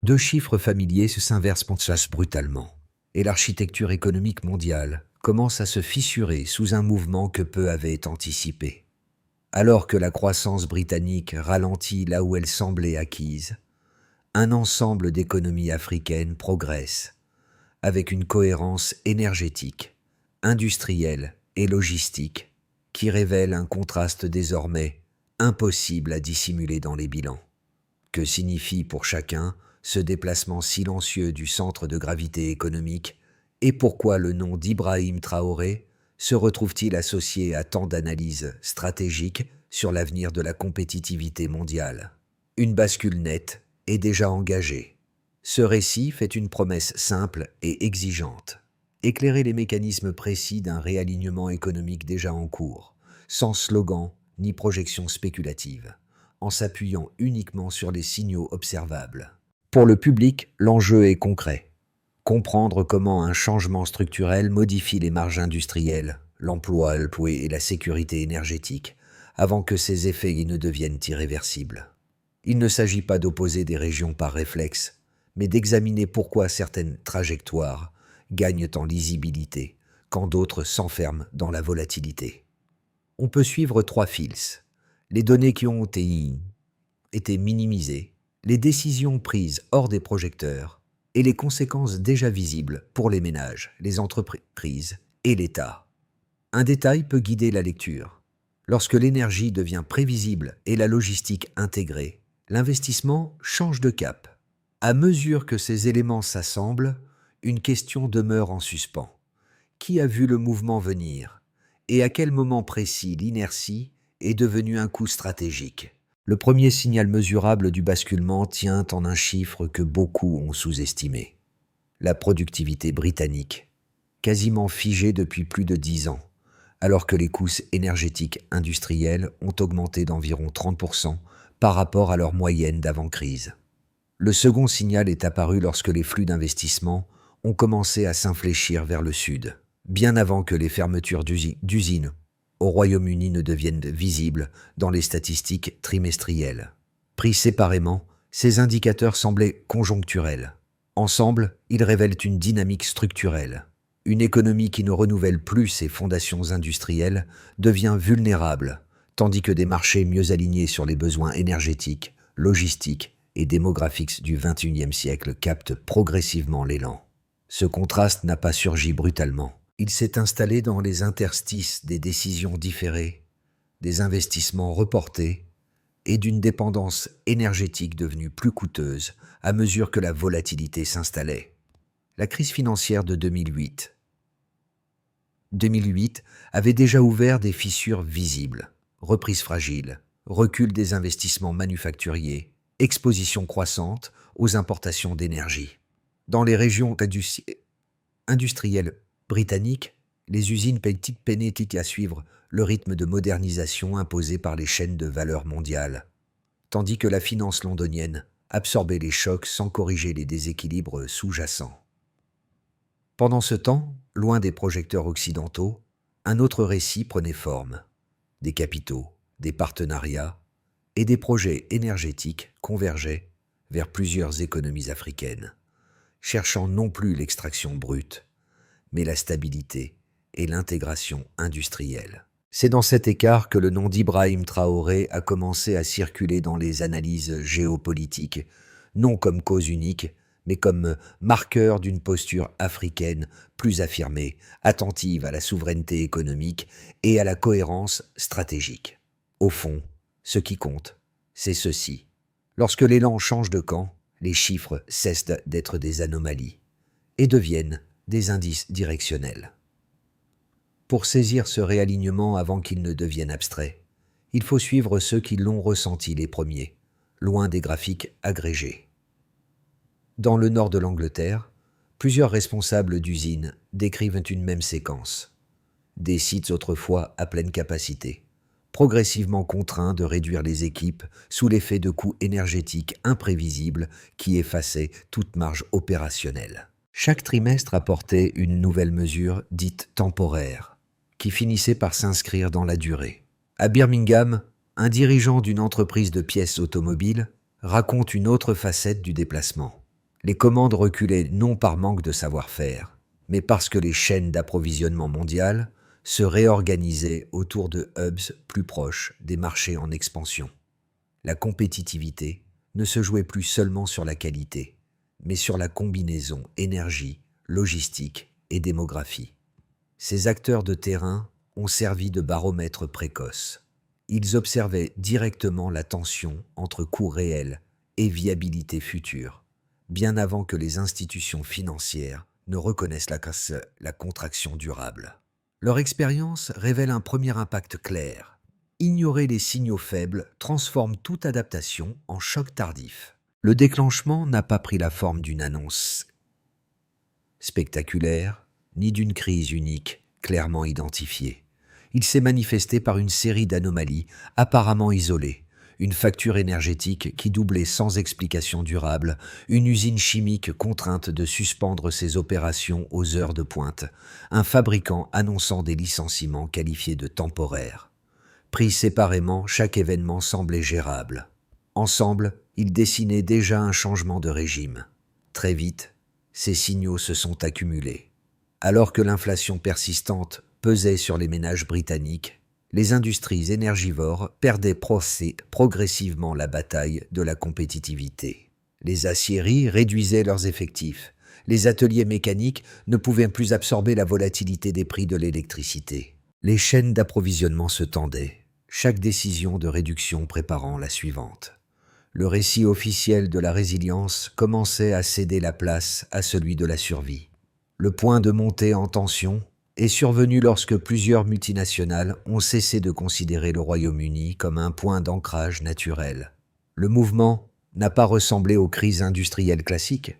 Deux chiffres familiers s'inversent brutalement, et l'architecture économique mondiale commence à se fissurer sous un mouvement que peu avaient anticipé. Alors que la croissance britannique ralentit là où elle semblait acquise, un ensemble d'économies africaines progresse, avec une cohérence énergétique, industrielle et logistique qui révèle un contraste désormais impossible à dissimuler dans les bilans. Que signifie pour chacun ce déplacement silencieux du centre de gravité économique et pourquoi le nom d'Ibrahim Traoré se retrouve-t-il associé à tant d'analyses stratégiques sur l'avenir de la compétitivité mondiale? Une bascule nette est déjà engagée. Ce récit fait une promesse simple et exigeante. Éclairer les mécanismes précis d'un réalignement économique déjà en cours, sans slogan ni projection spéculative, en s'appuyant uniquement sur les signaux observables. Pour le public, l'enjeu est concret. Comprendre comment un changement structurel modifie les marges industrielles, l'emploi et la sécurité énergétique, avant que ces effets ne deviennent irréversibles. Il ne s'agit pas d'opposer des régions par réflexe, mais d'examiner pourquoi certaines trajectoires gagnent en lisibilité, quand d'autres s'enferment dans la volatilité. On peut suivre trois fils: les données qui ont été minimisées, les décisions prises hors des projecteurs et les conséquences déjà visibles pour les ménages, les entreprises et l'État. Un détail peut guider la lecture. Lorsque l'énergie devient prévisible et la logistique intégrée, l'investissement change de cap. À mesure que ces éléments s'assemblent, une question demeure en suspens. Qui a vu le mouvement venir? Et à quel moment précis l'inertie est devenue un coup stratégique? Le premier signal mesurable du basculement tient en un chiffre que beaucoup ont sous-estimé: la productivité britannique, quasiment figée depuis plus de 10 ans, alors que les coûts énergétiques industriels ont augmenté d'environ 30% par rapport à leur moyenne d'avant-crise. Le second signal est apparu lorsque les flux d'investissement ont commencé à s'infléchir vers le sud, bien avant que les fermetures d'usines au Royaume-Uni ne deviennent visibles dans les statistiques trimestrielles. Pris séparément, ces indicateurs semblaient conjoncturels. Ensemble, ils révèlent une dynamique structurelle. Une économie qui ne renouvelle plus ses fondations industrielles devient vulnérable, tandis que des marchés mieux alignés sur les besoins énergétiques, logistiques et démographiques du XXIe siècle captent progressivement l'élan. Ce contraste n'a pas surgi brutalement. Il s'est installé dans les interstices des décisions différées, des investissements reportés et d'une dépendance énergétique devenue plus coûteuse à mesure que la volatilité s'installait. La crise financière de 2008 avait déjà ouvert des fissures visibles: reprise fragile, recul des investissements manufacturiers, exposition croissante aux importations d'énergie. Dans les régions industrielles britanniques, les usines peinaient à suivre le rythme de modernisation imposé par les chaînes de valeur mondiales, tandis que la finance londonienne absorbait les chocs sans corriger les déséquilibres sous-jacents. Pendant ce temps, loin des projecteurs occidentaux, un autre récit prenait forme. Des capitaux, des partenariats et des projets énergétiques convergeaient vers plusieurs économies africaines, cherchant non plus l'extraction brute, mais la stabilité et l'intégration industrielle. C'est dans cet écart que le nom d'Ibrahim Traoré a commencé à circuler dans les analyses géopolitiques, non comme cause unique, mais comme marqueur d'une posture africaine plus affirmée, attentive à la souveraineté économique et à la cohérence stratégique. Au fond, ce qui compte, c'est ceci: lorsque l'élan change de camp, les chiffres cessent d'être des anomalies et deviennent des indices directionnels. Pour saisir ce réalignement avant qu'il ne devienne abstrait, il faut suivre ceux qui l'ont ressenti les premiers, loin des graphiques agrégés. Dans le nord de l'Angleterre, plusieurs responsables d'usines décrivent une même séquence. Des sites autrefois à pleine capacité, progressivement contraints de réduire les équipes sous l'effet de coûts énergétiques imprévisibles qui effaçaient toute marge opérationnelle. Chaque trimestre apportait une nouvelle mesure dite temporaire, qui finissait par s'inscrire dans la durée. À Birmingham, un dirigeant d'une entreprise de pièces automobiles raconte une autre facette du déplacement. Les commandes reculaient non par manque de savoir-faire, mais parce que les chaînes d'approvisionnement mondiales se réorganisaient autour de hubs plus proches des marchés en expansion. La compétitivité ne se jouait plus seulement sur la qualité, mais sur la combinaison énergie, logistique et démographie. Ces acteurs de terrain ont servi de baromètre précoce. Ils observaient directement la tension entre coûts réels et viabilité future, bien avant que les institutions financières ne reconnaissent la contraction durable. Leur expérience révèle un premier impact clair. Ignorer les signaux faibles transforme toute adaptation en choc tardif. Le déclenchement n'a pas pris la forme d'une annonce spectaculaire, ni d'une crise unique, clairement identifiée. Il s'est manifesté par une série d'anomalies apparemment isolées. Une facture énergétique qui doublait sans explication durable, une usine chimique contrainte de suspendre ses opérations aux heures de pointe, un fabricant annonçant des licenciements qualifiés de temporaires. Pris séparément, chaque événement semblait gérable. Ensemble, ils dessinaient déjà un changement de régime. Très vite, ces signaux se sont accumulés. Alors que l'inflation persistante pesait sur les ménages britanniques, les industries énergivores perdaient progressivement la bataille de la compétitivité. Les aciéries réduisaient leurs effectifs. Les ateliers mécaniques ne pouvaient plus absorber la volatilité des prix de l'électricité. Les chaînes d'approvisionnement se tendaient, chaque décision de réduction préparant la suivante. Le récit officiel de la résilience commençait à céder la place à celui de la survie. Le point de montée en tension est survenu lorsque plusieurs multinationales ont cessé de considérer le Royaume-Uni comme un point d'ancrage naturel. Le mouvement n'a pas ressemblé aux crises industrielles classiques.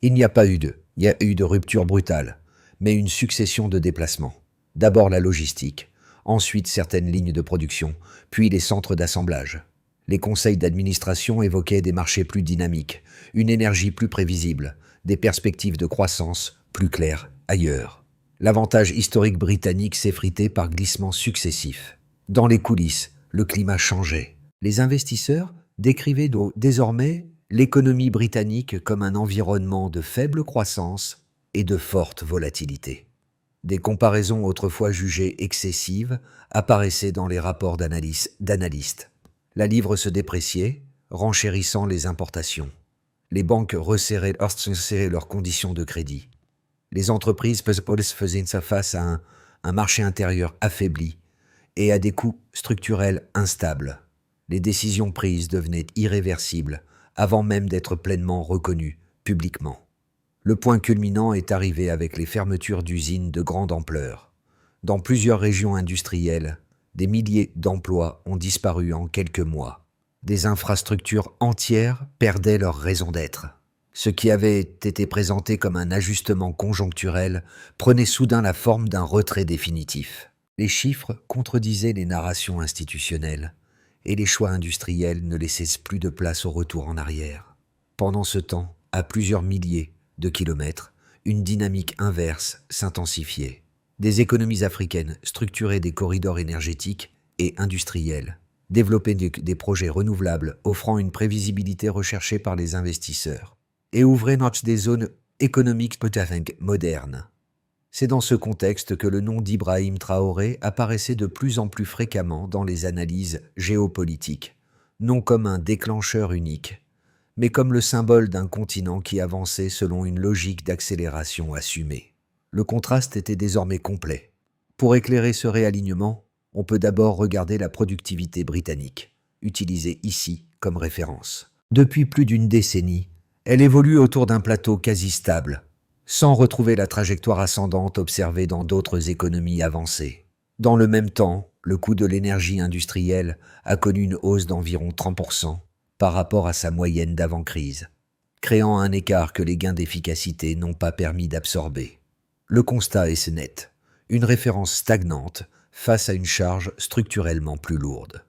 Il y a eu de rupture brutale, mais une succession de déplacements. D'abord la logistique, ensuite certaines lignes de production, puis les centres d'assemblage. Les conseils d'administration évoquaient des marchés plus dynamiques, une énergie plus prévisible, des perspectives de croissance plus claires ailleurs. L'avantage historique britannique s'effritait par glissements successifs. Dans les coulisses, le climat changeait. Les investisseurs décrivaient désormais l'économie britannique comme un environnement de faible croissance et de forte volatilité. Des comparaisons autrefois jugées excessives apparaissaient dans les rapports d'analystes. La livre se dépréciait, renchérissant les importations. Les banques resserraient leurs conditions de crédit. Les entreprises faisaient face à un marché intérieur affaibli et à des coûts structurels instables. Les décisions prises devenaient irréversibles avant même d'être pleinement reconnues publiquement. Le point culminant est arrivé avec les fermetures d'usines de grande ampleur. Dans plusieurs régions industrielles, des milliers d'emplois ont disparu en quelques mois. Des infrastructures entières perdaient leur raison d'être. Ce qui avait été présenté comme un ajustement conjoncturel prenait soudain la forme d'un retrait définitif. Les chiffres contredisaient les narrations institutionnelles, et les choix industriels ne laissaient plus de place au retour en arrière. Pendant ce temps, à plusieurs milliers de kilomètres, une dynamique inverse s'intensifiait. Des économies africaines structuraient des corridors énergétiques et industriels, développaient des projets renouvelables offrant une prévisibilité recherchée par les investisseurs, et ouvraient des zones économiques modernes. C'est dans ce contexte que le nom d'Ibrahim Traoré apparaissait de plus en plus fréquemment dans les analyses géopolitiques, non comme un déclencheur unique, mais comme le symbole d'un continent qui avançait selon une logique d'accélération assumée. Le contraste était désormais complet. Pour éclairer ce réalignement, on peut d'abord regarder la productivité britannique, utilisée ici comme référence. Depuis plus d'une décennie, elle évolue autour d'un plateau quasi stable, sans retrouver la trajectoire ascendante observée dans d'autres économies avancées. Dans le même temps, le coût de l'énergie industrielle a connu une hausse d'environ 30% par rapport à sa moyenne d'avant-crise, créant un écart que les gains d'efficacité n'ont pas permis d'absorber. Le constat est net, une référence stagnante face à une charge structurellement plus lourde.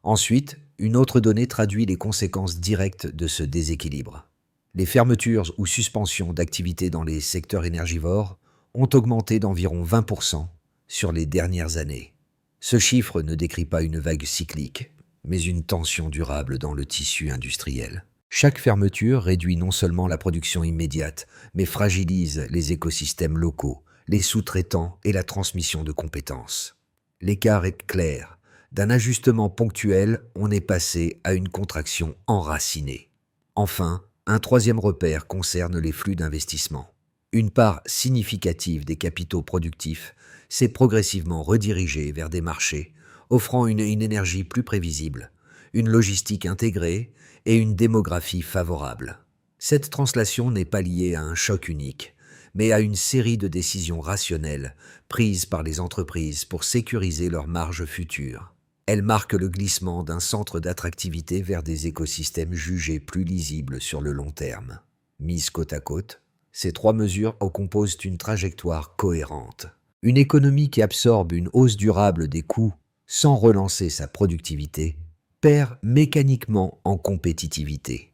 Ensuite, une autre donnée traduit les conséquences directes de ce déséquilibre. Les fermetures ou suspensions d'activités dans les secteurs énergivores ont augmenté d'environ 20% sur les dernières années. Ce chiffre ne décrit pas une vague cyclique, mais une tension durable dans le tissu industriel. Chaque fermeture réduit non seulement la production immédiate, mais fragilise les écosystèmes locaux, les sous-traitants et la transmission de compétences. L'écart est clair. D'un ajustement ponctuel, on est passé à une contraction enracinée. Enfin, un troisième repère concerne les flux d'investissement. Une part significative des capitaux productifs s'est progressivement redirigée vers des marchés offrant une énergie plus prévisible, une logistique intégrée et une démographie favorable. Cette translation n'est pas liée à un choc unique, mais à une série de décisions rationnelles prises par les entreprises pour sécuriser leurs marges futures. Elle marque le glissement d'un centre d'attractivité vers des écosystèmes jugés plus lisibles sur le long terme. Mises côte à côte, ces trois mesures en composent une trajectoire cohérente. Une économie qui absorbe une hausse durable des coûts sans relancer sa productivité perd mécaniquement en compétitivité.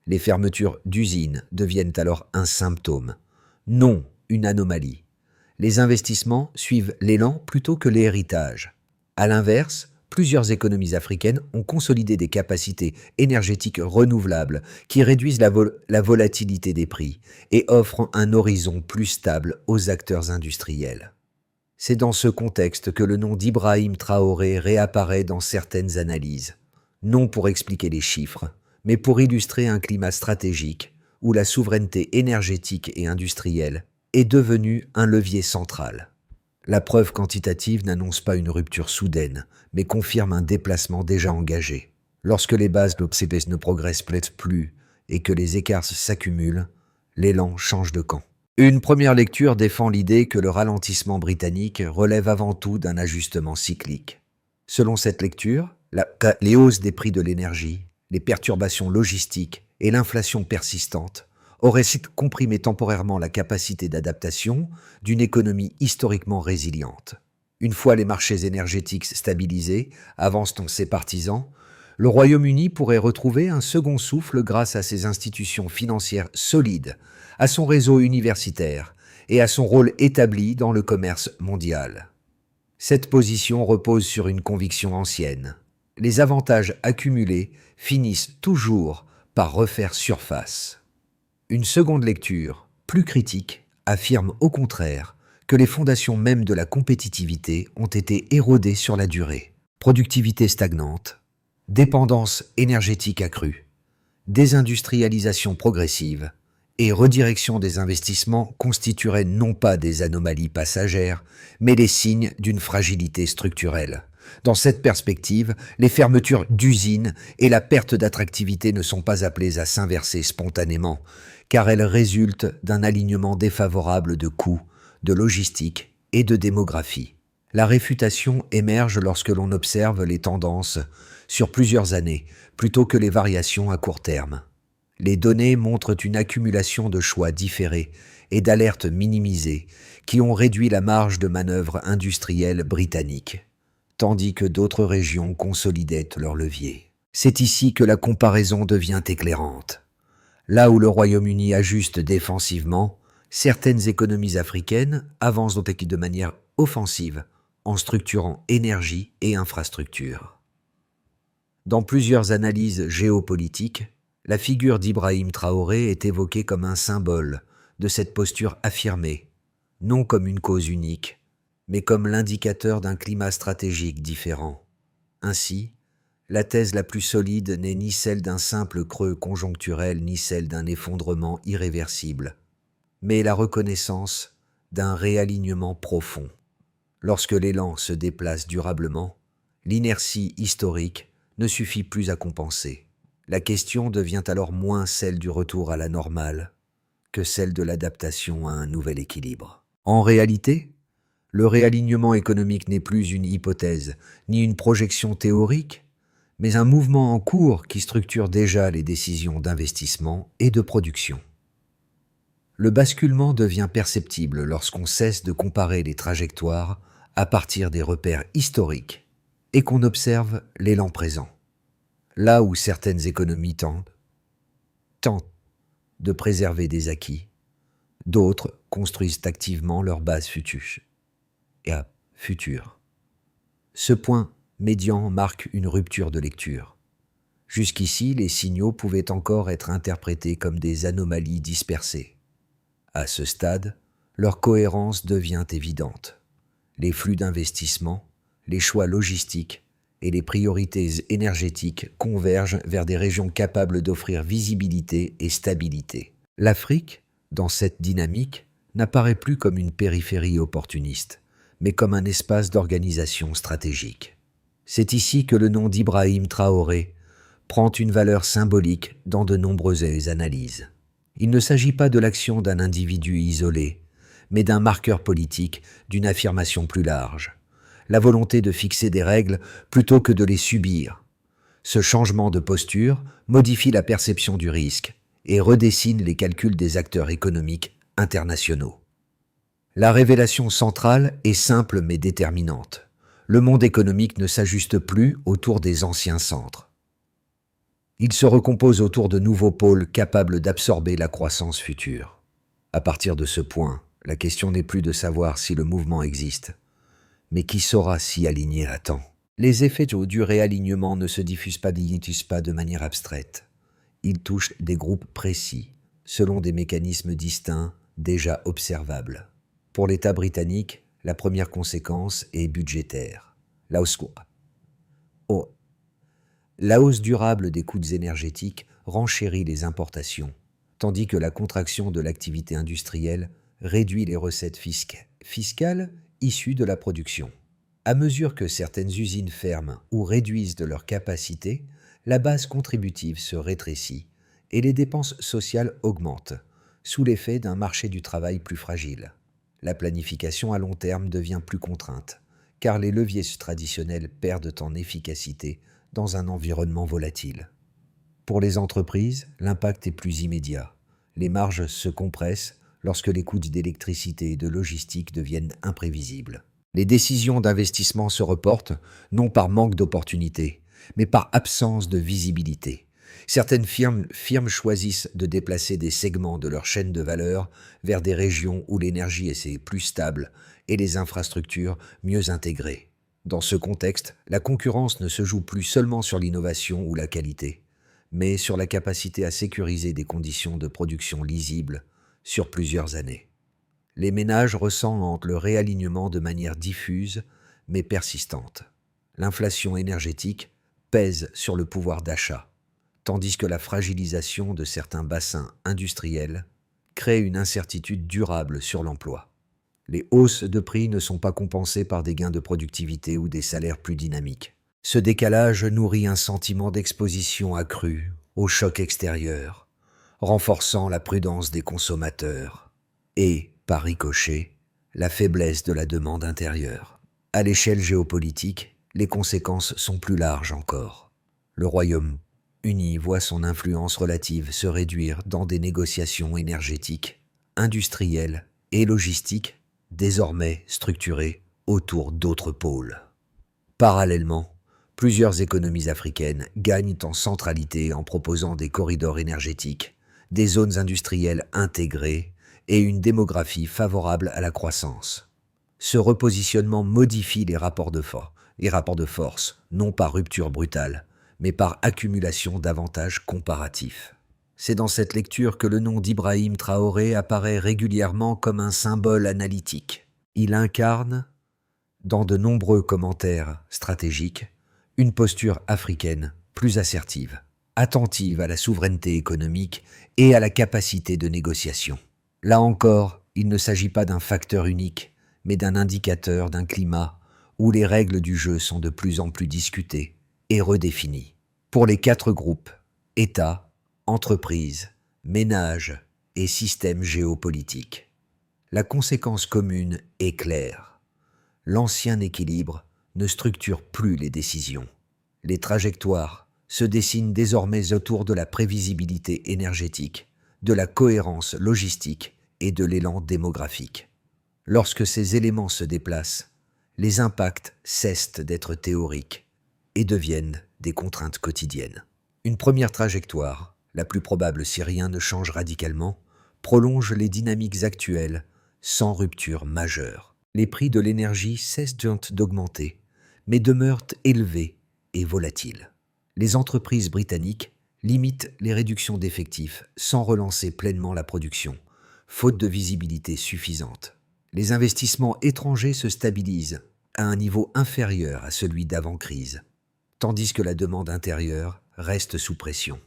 Les fermetures d'usines deviennent alors un symptôme, non une anomalie. Les investissements suivent l'élan plutôt que l'héritage. À l'inverse, plusieurs économies africaines ont consolidé des capacités énergétiques renouvelables qui réduisent la volatilité des prix et offrent un horizon plus stable aux acteurs industriels. C'est dans ce contexte que le nom d'Ibrahim Traoré réapparaît dans certaines analyses, non pour expliquer les chiffres, mais pour illustrer un climat stratégique où la souveraineté énergétique et industrielle est devenue un levier central. La preuve quantitative n'annonce pas une rupture soudaine, mais confirme un déplacement déjà engagé. Lorsque les bases de l'OCDE ne progressent plus et que les écarts s'accumulent, l'élan change de camp. Une première lecture défend l'idée que le ralentissement britannique relève avant tout d'un ajustement cyclique. Selon cette lecture, les hausses des prix de l'énergie, les perturbations logistiques et l'inflation persistante auraient comprimé temporairement la capacité d'adaptation d'une économie historiquement résiliente. Une fois les marchés énergétiques stabilisés, avancent ses partisans, le Royaume-Uni pourrait retrouver un second souffle grâce à ses institutions financières solides, à son réseau universitaire et à son rôle établi dans le commerce mondial. Cette position repose sur une conviction ancienne. Les avantages accumulés finissent toujours par refaire surface. Une seconde lecture, plus critique, affirme au contraire que les fondations mêmes de la compétitivité ont été érodées sur la durée. Productivité stagnante, dépendance énergétique accrue, désindustrialisation progressive et redirection des investissements constitueraient non pas des anomalies passagères, mais les signes d'une fragilité structurelle. Dans cette perspective, les fermetures d'usines et la perte d'attractivité ne sont pas appelées à s'inverser spontanément, car elles résultent d'un alignement défavorable de coûts, de logistique et de démographie. La réfutation émerge lorsque l'on observe les tendances sur plusieurs années, plutôt que les variations à court terme. Les données montrent une accumulation de choix différés et d'alertes minimisées qui ont réduit la marge de manœuvre industrielle britannique, tandis que d'autres régions consolidaient leurs leviers. C'est ici que la comparaison devient éclairante. Là où le Royaume-Uni ajuste défensivement, certaines économies africaines avancent donc de manière offensive en structurant énergie et infrastructures. Dans plusieurs analyses géopolitiques, la figure d'Ibrahim Traoré est évoquée comme un symbole de cette posture affirmée, non comme une cause unique, mais comme l'indicateur d'un climat stratégique différent. Ainsi, la thèse la plus solide n'est ni celle d'un simple creux conjoncturel ni celle d'un effondrement irréversible, mais la reconnaissance d'un réalignement profond. Lorsque l'élan se déplace durablement, l'inertie historique ne suffit plus à compenser. La question devient alors moins celle du retour à la normale que celle de l'adaptation à un nouvel équilibre. En réalité, le réalignement économique n'est plus une hypothèse, ni une projection théorique, mais un mouvement en cours qui structure déjà les décisions d'investissement et de production. Le basculement devient perceptible lorsqu'on cesse de comparer les trajectoires à partir des repères historiques et qu'on observe l'élan présent. Là où certaines économies tentent de préserver des acquis, d'autres construisent activement leur base future. Ce point médian marque une rupture de lecture. Jusqu'ici, les signaux pouvaient encore être interprétés comme des anomalies dispersées. À ce stade, leur cohérence devient évidente. Les flux d'investissement, les choix logistiques et les priorités énergétiques convergent vers des régions capables d'offrir visibilité et stabilité. L'Afrique, dans cette dynamique, n'apparaît plus comme une périphérie opportuniste, mais comme un espace d'organisation stratégique. C'est ici que le nom d'Ibrahim Traoré prend une valeur symbolique dans de nombreuses analyses. Il ne s'agit pas de l'action d'un individu isolé, mais d'un marqueur politique, d'une affirmation plus large. La volonté de fixer des règles plutôt que de les subir. Ce changement de posture modifie la perception du risque et redessine les calculs des acteurs économiques internationaux. La révélation centrale est simple mais déterminante. Le monde économique ne s'ajuste plus autour des anciens centres. Il se recompose autour de nouveaux pôles capables d'absorber la croissance future. À partir de ce point, la question n'est plus de savoir si le mouvement existe, mais qui saura s'y aligner à temps. Les effets du réalignement ne se diffusent pas de manière abstraite. Ils touchent des groupes précis, selon des mécanismes distincts déjà observables. Pour l'État britannique, la première conséquence est budgétaire. La hausse durable des coûts énergétiques renchérit les importations, tandis que la contraction de l'activité industrielle réduit les recettes fiscales issues de la production. À mesure que certaines usines ferment ou réduisent de leur capacité, la base contributive se rétrécit et les dépenses sociales augmentent, sous l'effet d'un marché du travail plus fragile. La planification à long terme devient plus contrainte, car les leviers traditionnels perdent en efficacité dans un environnement volatile. Pour les entreprises, l'impact est plus immédiat. Les marges se compressent lorsque les coûts d'électricité et de logistique deviennent imprévisibles. Les décisions d'investissement se reportent, non par manque d'opportunités, mais par absence de visibilité. Certaines firmes choisissent de déplacer des segments de leur chaîne de valeur vers des régions où l'énergie est plus stable et les infrastructures mieux intégrées. Dans ce contexte, la concurrence ne se joue plus seulement sur l'innovation ou la qualité, mais sur la capacité à sécuriser des conditions de production lisibles sur plusieurs années. Les ménages ressentent le réalignement de manière diffuse mais persistante. L'inflation énergétique pèse sur le pouvoir d'achat, tandis que la fragilisation de certains bassins industriels crée une incertitude durable sur l'emploi. Les hausses de prix ne sont pas compensées par des gains de productivité ou des salaires plus dynamiques. Ce décalage nourrit un sentiment d'exposition accrue aux chocs extérieurs, renforçant la prudence des consommateurs et, par ricochet, la faiblesse de la demande intérieure. À l'échelle géopolitique, les conséquences sont plus larges encore. Le Royaume-Uni voit son influence relative se réduire dans des négociations énergétiques, industrielles et logistiques désormais structurées autour d'autres pôles. Parallèlement, plusieurs économies africaines gagnent en centralité en proposant des corridors énergétiques, des zones industrielles intégrées et une démographie favorable à la croissance. Ce repositionnement modifie les rapports de force, non par rupture brutale, mais par accumulation d'avantages comparatifs. C'est dans cette lecture que le nom d'Ibrahim Traoré apparaît régulièrement comme un symbole analytique. Il incarne, dans de nombreux commentaires stratégiques, une posture africaine plus assertive, attentive à la souveraineté économique et à la capacité de négociation. Là encore, il ne s'agit pas d'un facteur unique, mais d'un indicateur d'un climat où les règles du jeu sont de plus en plus discutées et redéfinies. Pour les 4 groupes, États, entreprises, ménages et systèmes géopolitiques, la conséquence commune est claire. L'ancien équilibre ne structure plus les décisions. Les trajectoires se dessinent désormais autour de la prévisibilité énergétique, de la cohérence logistique et de l'élan démographique. Lorsque ces éléments se déplacent, les impacts cessent d'être théoriques et deviennent des contraintes quotidiennes. Une première trajectoire, la plus probable si rien ne change radicalement, prolonge les dynamiques actuelles sans rupture majeure. Les prix de l'énergie cessent d'augmenter, mais demeurent élevés et volatiles. les entreprises britanniques limitent les réductions d'effectifs sans relancer pleinement la production, faute de visibilité suffisante. Les investissements étrangers se stabilisent à un niveau inférieur à celui d'avant-crise, tandis que la demande intérieure reste sous pression.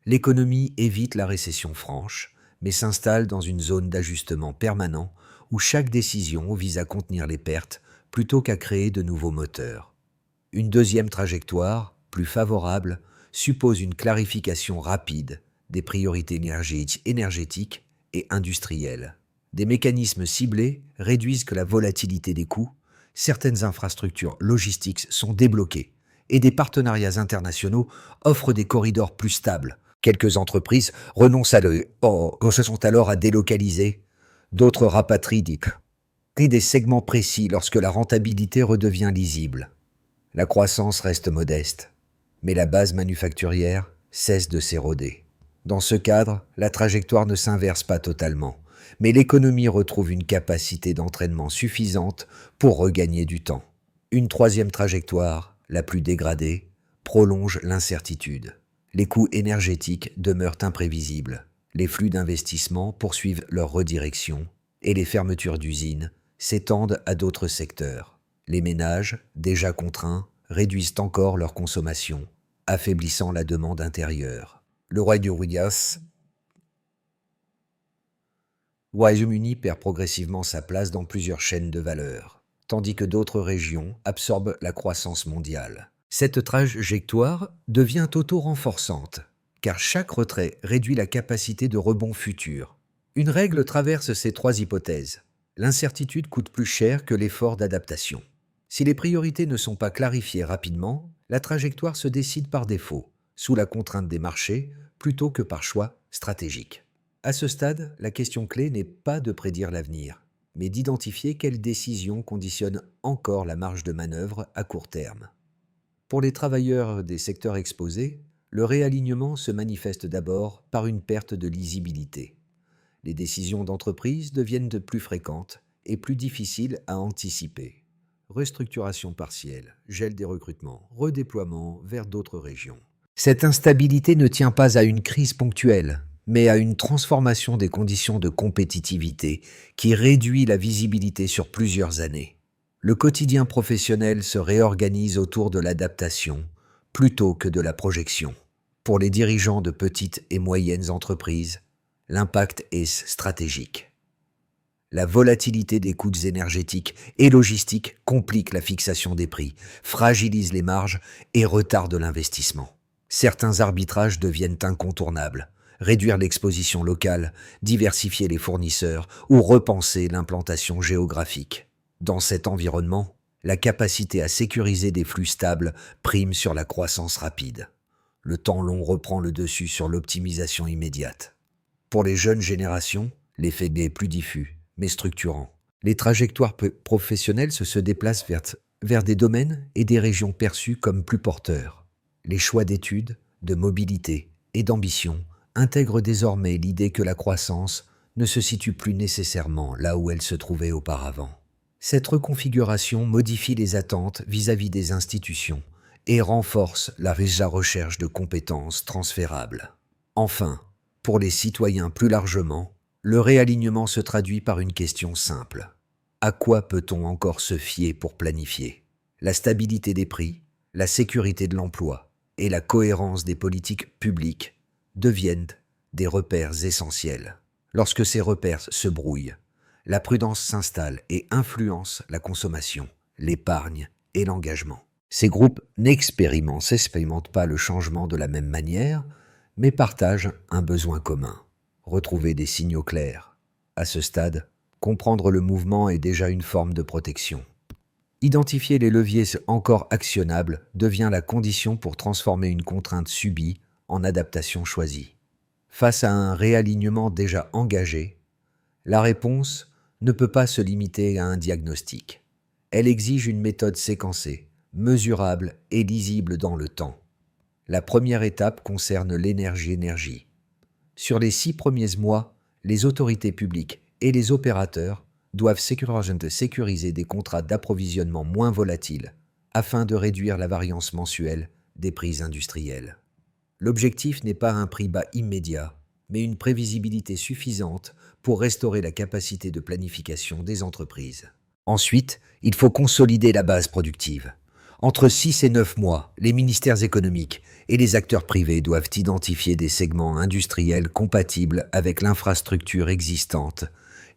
L'économie évite la récession franche, mais s'installe dans une zone d'ajustement permanent où chaque décision vise à contenir les pertes plutôt qu'à créer de nouveaux moteurs. Une deuxième trajectoire, plus favorable, suppose une clarification rapide des priorités énergétiques et industrielles. Des mécanismes ciblés réduisent que la volatilité des coûts, certaines infrastructures logistiques sont débloquées et des partenariats internationaux offrent des corridors plus stables. Quelques entreprises renoncent se sont alors à délocaliser, d'autres rapatrient des segments précis lorsque la rentabilité redevient lisible. La croissance reste modeste, mais la base manufacturière cesse de s'éroder. Dans ce cadre, la trajectoire ne s'inverse pas totalement, mais l'économie retrouve une capacité d'entraînement suffisante pour regagner du temps. Une troisième trajectoire, la plus dégradée, prolonge l'incertitude. Les coûts énergétiques demeurent imprévisibles, les flux d'investissement poursuivent leur redirection et les fermetures d'usines s'étendent à d'autres secteurs. Les ménages, déjà contraints, réduisent encore leur consommation, affaiblissant la demande intérieure. Le Royaume-Uni perd progressivement sa place dans plusieurs chaînes de valeur, tandis que d'autres régions absorbent la croissance mondiale. Cette trajectoire devient auto-renforçante, car chaque retrait réduit la capacité de rebond futur. Une règle traverse ces trois hypothèses. L'incertitude coûte plus cher que l'effort d'adaptation. Si les priorités ne sont pas clarifiées rapidement, la trajectoire se décide par défaut, sous la contrainte des marchés, plutôt que par choix stratégique. À ce stade, la question clé n'est pas de prédire l'avenir, mais d'identifier quelles décisions conditionnent encore la marge de manœuvre à court terme. Pour les travailleurs des secteurs exposés, le réalignement se manifeste d'abord par une perte de lisibilité. Les décisions d'entreprise deviennent de plus fréquentes et plus difficiles à anticiper. Restructuration partielle, gel des recrutements, redéploiement vers d'autres régions. Cette instabilité ne tient pas à une crise ponctuelle, mais à une transformation des conditions de compétitivité qui réduit la visibilité sur plusieurs années. Le quotidien professionnel se réorganise autour de l'adaptation plutôt que de la projection. Pour les dirigeants de petites et moyennes entreprises, l'impact est stratégique. La volatilité des coûts énergétiques et logistiques complique la fixation des prix, fragilise les marges et retarde l'investissement. Certains arbitrages deviennent incontournables. Réduire l'exposition locale, diversifier les fournisseurs ou repenser l'implantation géographique. Dans cet environnement, la capacité à sécuriser des flux stables prime sur la croissance rapide. Le temps long reprend le dessus sur l'optimisation immédiate. Pour les jeunes générations, l'effet est plus diffus, mais structurant. Les trajectoires professionnelles se déplacent vers des domaines et des régions perçus comme plus porteurs. Les choix d'études, de mobilité et d'ambition intègrent désormais l'idée que la croissance ne se situe plus nécessairement là où elle se trouvait auparavant. Cette reconfiguration modifie les attentes vis-à-vis des institutions et renforce la recherche de compétences transférables. Enfin, pour les citoyens plus largement, le réalignement se traduit par une question simple. À quoi peut-on encore se fier pour planifier ? La stabilité des prix, la sécurité de l'emploi et la cohérence des politiques publiques deviennent des repères essentiels. Lorsque ces repères se brouillent, la prudence s'installe et influence la consommation, l'épargne et l'engagement. Ces groupes n'expérimentent pas le changement de la même manière, mais partagent un besoin commun, retrouver des signaux clairs. À ce stade, comprendre le mouvement est déjà une forme de protection. Identifier les leviers encore actionnables devient la condition pour transformer une contrainte subie en adaptation choisie. Face à un réalignement déjà engagé, la réponse ne peut pas se limiter à un diagnostic. Elle exige une méthode séquencée, mesurable et lisible dans le temps. La première étape concerne l'énergie. Sur les 6 premiers mois, les autorités publiques et les opérateurs doivent sécuriser des contrats d'approvisionnement moins volatiles afin de réduire la variance mensuelle des prix industriels. L'objectif n'est pas un prix bas immédiat, mais une prévisibilité suffisante pour restaurer la capacité de planification des entreprises. Ensuite, il faut consolider la base productive. Entre 6 et 9 mois, les ministères économiques et les acteurs privés doivent identifier des segments industriels compatibles avec l'infrastructure existante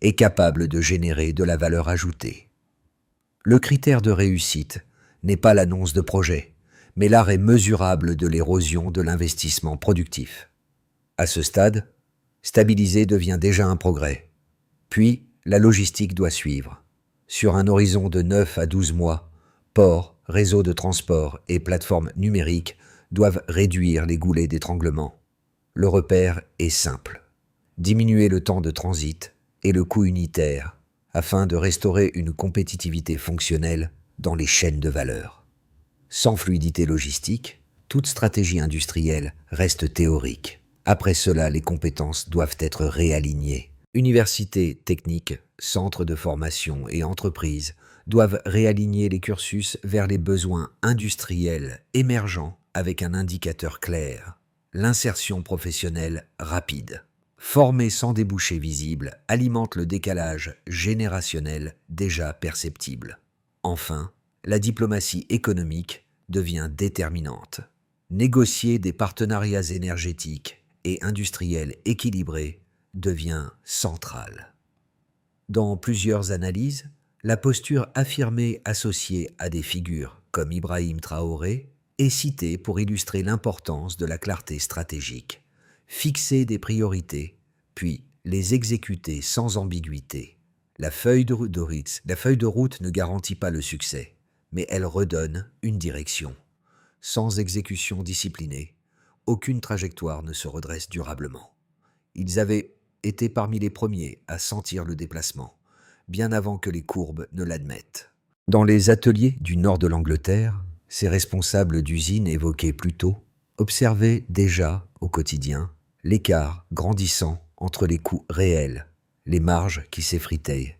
et capables de générer de la valeur ajoutée. Le critère de réussite n'est pas l'annonce de projet, mais l'arrêt mesurable de l'érosion de l'investissement productif. À ce stade, stabiliser devient déjà un progrès. Puis, la logistique doit suivre. Sur un horizon de 9 à 12 mois, ports, réseaux de transport et plateformes numériques doivent réduire les goulets d'étranglement. Le repère est simple. Diminuer le temps de transit et le coût unitaire afin de restaurer une compétitivité fonctionnelle dans les chaînes de valeur. Sans fluidité logistique, toute stratégie industrielle reste théorique. Après cela, les compétences doivent être réalignées. Universités, techniques, centres de formation et entreprises doivent réaligner les cursus vers les besoins industriels émergents avec un indicateur clair, l'insertion professionnelle rapide. Former sans débouché visible alimente le décalage générationnel déjà perceptible. Enfin, la diplomatie économique devient déterminante. Négocier des partenariats énergétiques et industriels équilibrés devient central. Dans plusieurs analyses, la posture affirmée associée à des figures comme Ibrahim Traoré est citée pour illustrer l'importance de la clarté stratégique. Fixer des priorités, puis les exécuter sans ambiguïté. La feuille de route ne garantit pas le succès, mais elle redonne une direction. Sans exécution disciplinée, aucune trajectoire ne se redresse durablement. Ils avaient été parmi les premiers à sentir le déplacement, bien avant que les courbes ne l'admettent. Dans les ateliers du nord de l'Angleterre, ces responsables d'usines évoqués plus tôt observaient déjà au quotidien l'écart grandissant entre les coûts réels, les marges qui s'effritaient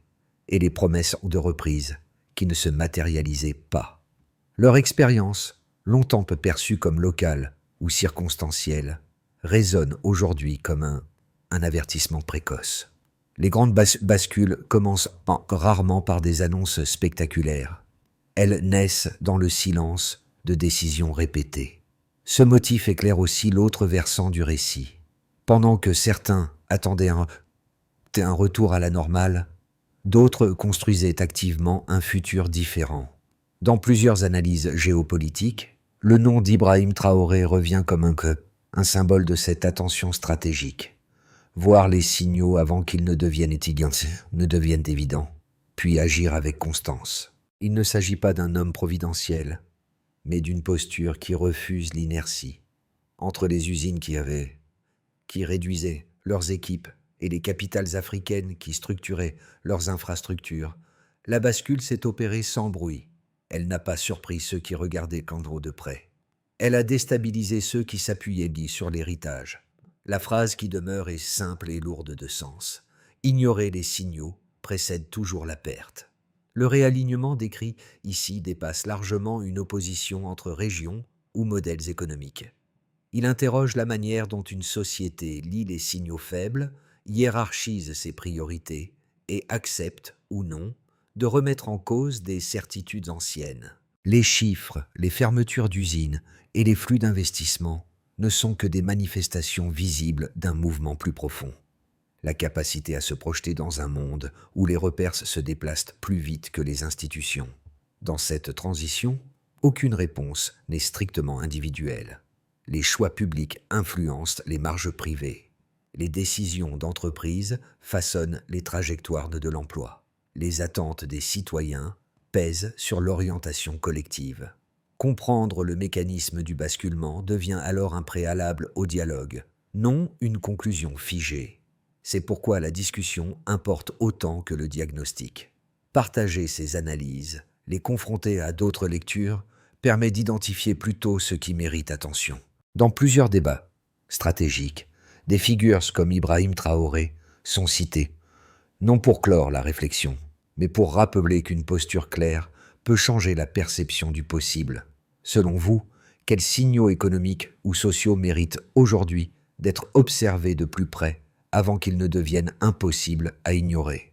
et les promesses de reprise qui ne se matérialisaient pas. Leur expérience, longtemps peu perçue comme locale ou circonstancielle, résonne aujourd'hui comme un avertissement précoce. Les grandes bascules commencent rarement par des annonces spectaculaires. Elles naissent dans le silence de décisions répétées. Ce motif éclaire aussi l'autre versant du récit. Pendant que certains attendaient un retour à la normale, d'autres construisaient activement un futur différent. Dans plusieurs analyses géopolitiques, le nom d'Ibrahim Traoré revient comme un symbole de cette attention stratégique. Voir les signaux avant qu'ils ne deviennent évidents, puis agir avec constance. Il ne s'agit pas d'un homme providentiel, mais d'une posture qui refuse l'inertie. Entre les usines qui réduisaient leurs équipes et les capitales africaines qui structuraient leurs infrastructures, la bascule s'est opérée sans bruit. Elle n'a pas surpris ceux qui regardaient Candro de près. Elle a déstabilisé ceux qui s'appuyaient sur l'héritage. La phrase qui demeure est simple et lourde de sens. Ignorer les signaux précède toujours la perte. Le réalignement décrit ici dépasse largement une opposition entre régions ou modèles économiques. Il interroge la manière dont une société lit les signaux faibles, hiérarchise ses priorités et accepte, ou non, de remettre en cause des certitudes anciennes. Les chiffres, les fermetures d'usines et les flux d'investissement ne sont que des manifestations visibles d'un mouvement plus profond. La capacité à se projeter dans un monde où les repères se déplacent plus vite que les institutions. Dans cette transition, aucune réponse n'est strictement individuelle. Les choix publics influencent les marges privées. Les décisions d'entreprise façonnent les trajectoires de l'emploi. Les attentes des citoyens pèsent sur l'orientation collective. Comprendre le mécanisme du basculement devient alors un préalable au dialogue, non une conclusion figée. C'est pourquoi la discussion importe autant que le diagnostic. Partager ces analyses, les confronter à d'autres lectures, permet d'identifier plutôt ce qui mérite attention. Dans plusieurs débats stratégiques, des figures comme Ibrahim Traoré sont citées, non pour clore la réflexion, mais pour rappeler qu'une posture claire peut changer la perception du possible. Selon vous, Quels signaux économiques ou sociaux méritent aujourd'hui d'être observés de plus près avant qu'ils ne deviennent impossibles à ignorer?